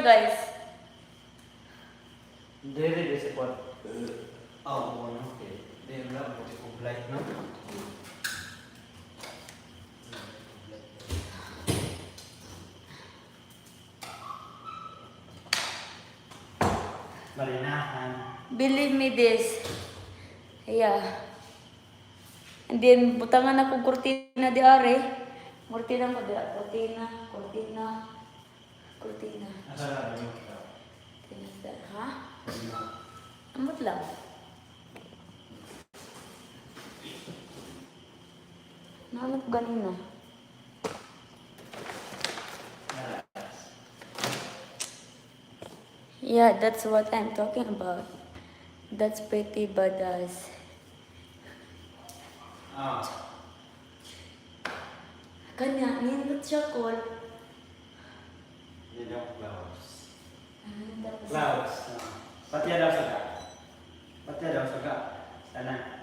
guys. Dili sa pot. Oo, no? Okay. Di lang, buti kong light, no? Marinahan. Believe me this. Yeah. And then, butangan ako kurtina di are. Kurtina ko di. Kurtina. Asa na yung Tinanda. Ha? Amot lang. Naanap ganina. Yeah, that's what I'm talking about. That's pretty badass. Ah. Kanya, nindot siya call. Yan yung clouds. Tapos, Clouds. Pati daw saga. Pati daw saga. Sana.